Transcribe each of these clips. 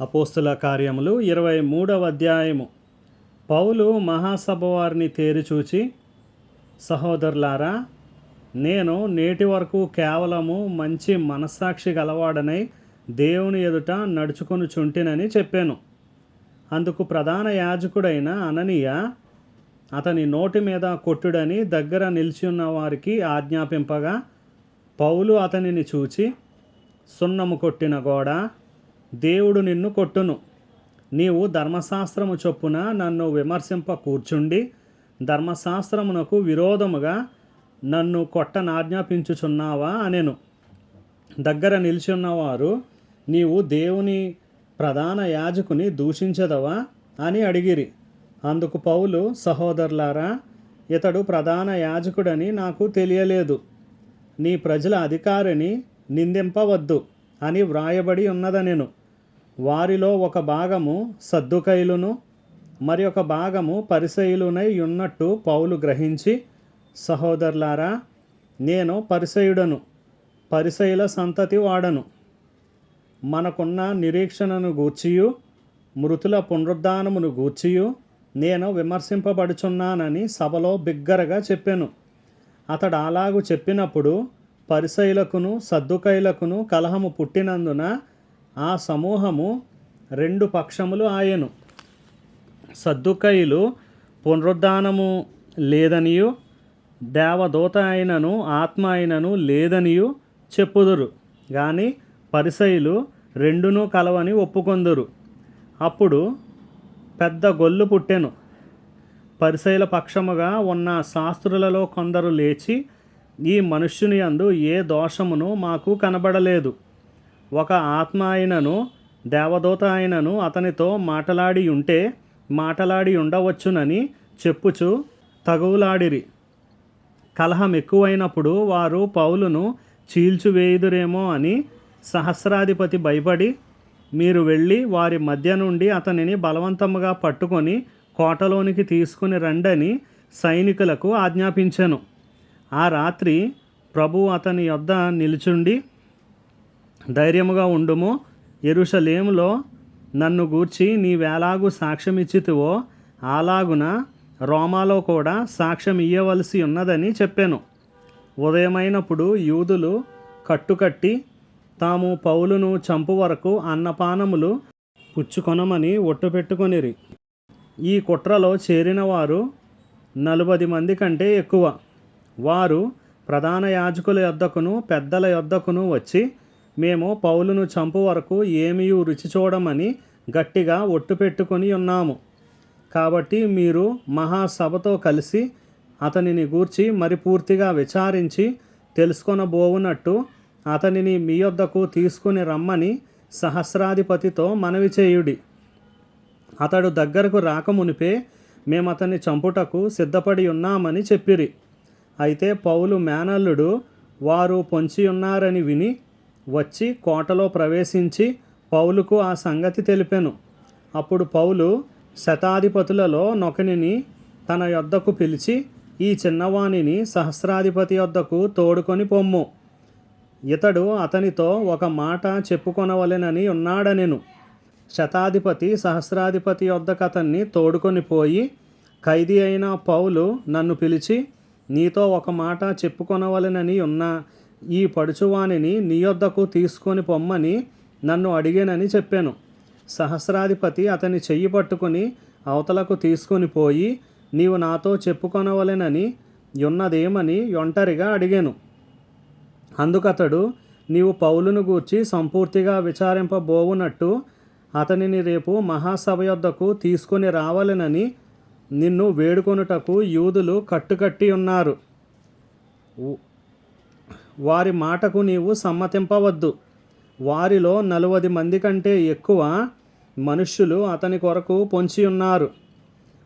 అపోస్తుల కార్యములు 23వ అధ్యాయము. పౌలు మహాసభ వారిని తేరిచూచి, సహోదరులారా, నేను నేటి వరకు కేవలము మంచి మనస్సాక్షి గలవాడనై దేవుని ఎదుట నడుచుకొనుచుంటినని చెప్పాను. అందుకు ప్రధాన యాజకుడైన అననీయ అతని నోటి మీద కొట్టుడని దగ్గర నిలిచియున్న వారికి ఆజ్ఞాపింపగా, పౌలు అతనిని చూచి, సున్నము కొట్టిన గోడ, దేవుడు నిన్ను కొట్టును. నీవు ధర్మశాస్త్రము చొప్పున నన్ను విమర్శింప కూర్చుండి ధర్మశాస్త్రమునకు విరోధముగా నన్ను కొట్టనాజ్ఞాపించుచున్నావా అనెను. దగ్గర నిలిచున్నవారు, నీవు దేవుని ప్రధాన యాజకుని దూషించదవా అని అడిగిరి. అందుకు పౌలు, సహోదరులారా, ఇతడు ప్రధాన యాజకుడని నాకు తెలియలేదు. నీ ప్రజల అధికారిని నిందింపవద్దు అని వ్రాయబడి ఉన్నదనెను. వారిలో ఒక భాగము సద్దుకైలును మరి ఒక భాగము పరిసయ్యులునై ఉన్నట్టు పౌలు గ్రహించి, సహోదరులారా, నేను పరిసయ్యుడను, పరిసయ్యుల సంతతి వాడను. మనకున్న నిరీక్షణను గూర్చియు మృతుల పునరుద్ధానమును గూర్చియు నేను విమర్శింపబడుచున్నానని సభలో బిగ్గరగా చెప్పాను. అతడు అలాగు చెప్పినప్పుడు పరిసయ్యులకును సద్దుకైలకును కలహము పుట్టినందున ఆ సమూహము రెండు పక్షములు ఆయెను. సద్దుకైలు పునరుద్ధానము లేదనియు దేవదూత అయినను ఆత్మ అయినను లేదనియు చెప్పుదురు, కానీ పరిసయ్యులు రెండునూ కలవని ఒప్పుకొందురు. అప్పుడు పెద్ద గొల్లు పుట్టెను. పరిసయ్యుల పక్షముగా ఉన్న శాస్త్రులలో కొందరు లేచి, ఈ మనుష్యుని యందు ఏ దోషమును మాకు కనబడలేదు. ఒక ఆత్మ అయినను దేవదూత అయినను అతనితో మాటలాడి ఉండవచ్చునని చెప్పుచు తగువులాడిరి. కలహం ఎక్కువైనప్పుడు వారు పౌలును చీల్చివేయుదురేమో అని సహస్రాధిపతి భయపడి, మీరు వెళ్ళి వారి మధ్య నుండి అతనిని బలవంతముగా పట్టుకొని కోటలోనికి తీసుకుని రండని సైనికులకు ఆజ్ఞాపించెను. ఆ రాత్రి ప్రభువు అతని యొద్ద నిలుచుండి, ధైర్యముగా ఉండుము, యెరూషలేములో నన్ను గూర్చి నీవెలాగు సాక్ష్యమిచ్చితివో అలాగున రోమాలో కూడా సాక్ష్యం ఇయ్యవలసి ఉన్నదని చెప్పాను. ఉదయమైనప్పుడు యూదులు కట్టుకట్టి తాము పౌలును చంపు వరకు అన్నపానములు పుచ్చుకొనమని ఒట్టు పెట్టుకొనిరి. ఈ కుట్రలో చేరిన వారు 40 మంది కంటే ఎక్కువ. వారు ప్రధాన యాజకుల యొద్దకును పెద్దల యొద్దకును వచ్చి, మేము పౌలును చంపు వరకు ఏమీయూ రుచి చూడమని గట్టిగా ఒట్టు పెట్టుకొని ఉన్నాము. కాబట్టి మీరు మహాసభతో కలిసి అతనిని గూర్చి మరి పూర్తిగా విచారించి తెలుసుకొనబోవునట్టు అతనిని మీ యొద్దకు తీసుకుని రమ్మని సహస్రాధిపతితో మనవి చేయుడి. అతడు దగ్గరకు రాకమునిపే మేము అతన్ని చంపుటకు సిద్ధపడి ఉన్నామని చెప్పిరి. అయితే పౌలు మేనల్లుడు వారు పొంచి ఉన్నారని విని వచ్చి కోటలో ప్రవేశించి పౌలుకు ఆ సంగతి తెలిపెను. అప్పుడు పౌలు శతాధిపతులలో నొకనిని తన యొద్దకు పిలిచి, ఈ చిన్నవాణిని సహస్రాధిపతి యొద్దకు తోడుకొని పొమ్ము, ఇతడు అతనితో ఒక మాట చెప్పుకొనవలెనని ఉన్నాడనెను. శతాధిపతి సహస్రాధిపతి యొద్దకు అతన్ని తోడుకొని పోయి, ఖైదీ అయిన పౌలు నన్ను పిలిచి, నీతో ఒక మాట చెప్పుకొనవలెనని ఉన్న ఈ పడుచువానిని నీ యొద్దకు తీసుకొని పొమ్మని నన్ను అడిగానని చెప్పాను. సహస్రాధిపతి అతని చెయ్యి పట్టుకుని అవతలకు తీసుకొని పోయి, నీవు నాతో చెప్పుకొనవలెనని ఉన్నదేమని ఒంటరిగా అడిగాను. అందుకతడు, నీవు పౌలును గూర్చి సంపూర్తిగా విచారింపబోవునట్టు అతనిని రేపు మహాసభ యొద్దకు తీసుకొని రావాలనని నిన్ను వేడుకొనుటకు యూదులు కట్టుకట్టి ఉన్నారు. వారి మాటకు నీవు సమ్మతింపవద్దు. వారిలో 40 మంది కంటే ఎక్కువ మనుష్యులు అతని కొరకు పొంచి ఉన్నారు.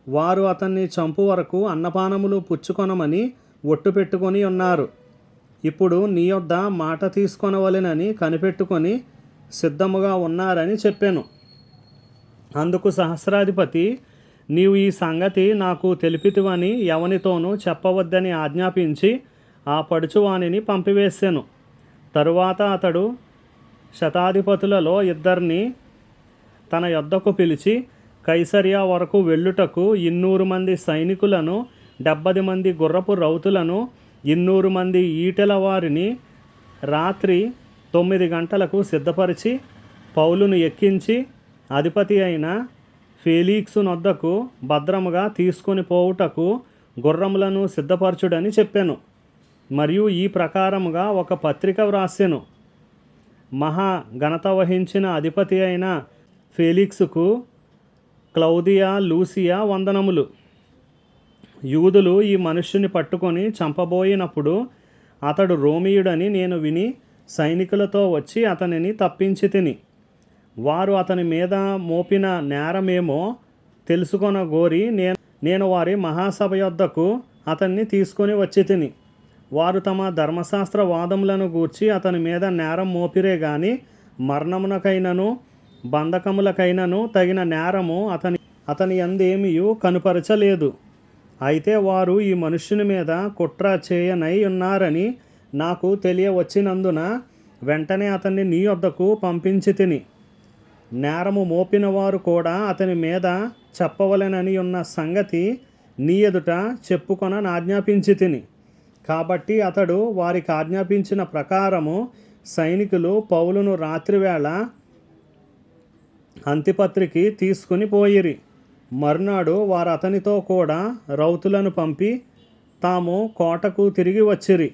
వారు అతన్ని చంపు వరకు అన్నపానములు పుచ్చుకొనమని ఒట్టు పెట్టుకొని ఉన్నారు. ఇప్పుడు నీ యొద్ద మాట తీసుకొనవలెనని కనిపెట్టుకొని సిద్ధముగా ఉన్నారని చెప్పాను. అందుకు సహస్రాధిపతి, నీవు ఈ సంగతి నాకు తెలిపితివని ఎవనితోనూ చెప్పవద్దని ఆజ్ఞాపించి ఆ పడుచువానిని పంపివేశాను. తరువాత అతడు శతాధిపతులలో 2 తన యొద్దకు పిలిచి, కైసరియా వరకు వెళ్ళుటకు 200 మంది సైనికులను, 70 మంది గుర్రపు రౌతులను, 200 మంది ఈటెల వారిని రాత్రి 9 గంటలకు సిద్ధపరిచి పౌలును ఎక్కించి అధిపతి అయిన ఫేలిక్సు నొద్దకు భద్రముగా తీసుకొని పోవుటకు గుర్రములను సిద్ధపరచుడని చెప్పాను. మరియు ఈ ప్రకారముగా ఒక పత్రిక వ్రాసెను. మహా ఘనత వహించిన అధిపతి అయిన ఫేలిక్సుకు క్లౌదియా లూసియా వందనములు. యూదులు ఈ మనుష్యుని పట్టుకొని చంపబోయినప్పుడు అతడు రోమియుడని నేను విని సైనికులతో వచ్చి అతనిని తప్పించి తిని. వారు అతని మీద మోపిన నేరమేమో తెలుసుకొనగోరి నేను వారి మహాసభ యొద్దకు అతన్ని తీసుకొని వచ్చి తిని. వారు తమ ధర్మశాస్త్ర వాదములను గూర్చి అతని మీద నేరం మోపిరే గాని మరణమునకైనను బంధకములకైనను తగిన నేరము అతని యందేమియు కనుపరచలేదు. అయితే వారు ఈ మనుష్యుని మీద కుట్ర చేయనై ఉన్నారని నాకు తెలియవచ్చినందున వెంటనే అతన్ని నీ యొద్దకు పంపించి తిని. నేరము మోపిన వారు కూడా అతని మీద చెప్పవలెనని ఉన్న సంగతి నీ ఎదుట చెప్పుకొన ఆజ్ఞాపించి తిని. కాబట్టి అతడు వారికి ఆజ్ఞాపించిన ప్రకారము సైనికులు పౌలును రాత్రివేళ అంతిపత్రికి తీసుకుని పోయిరి. మరునాడు వారు అతనితో కూడా రౌతులను పంపి తాము కోటకు తిరిగి వచ్చిరి.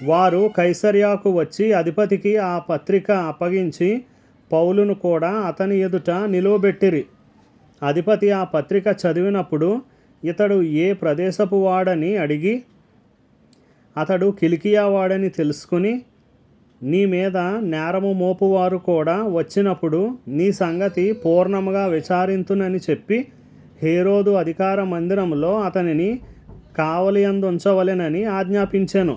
వారు కైసర్యాకు వచ్చి అధిపతికి ఆ పత్రిక అప్పగించి పౌలును కూడా అతని ఎదుట నిలువబెట్టిరి. అధిపతి ఆ పత్రిక చదివినప్పుడు ఇతడు ఏ ప్రదేశపు వాడని అడిగి అతడు కిలికియా వాడని తెలుసుకుని, నీ మీద నేరము మోపువారు కూడా వచ్చినప్పుడు నీ సంగతి పూర్ణముగా విచారింతునని చెప్పి హేరోదు అధికార మందిరములో అతనిని కావలియందుంచవలెనని ఆజ్ఞాపించెను.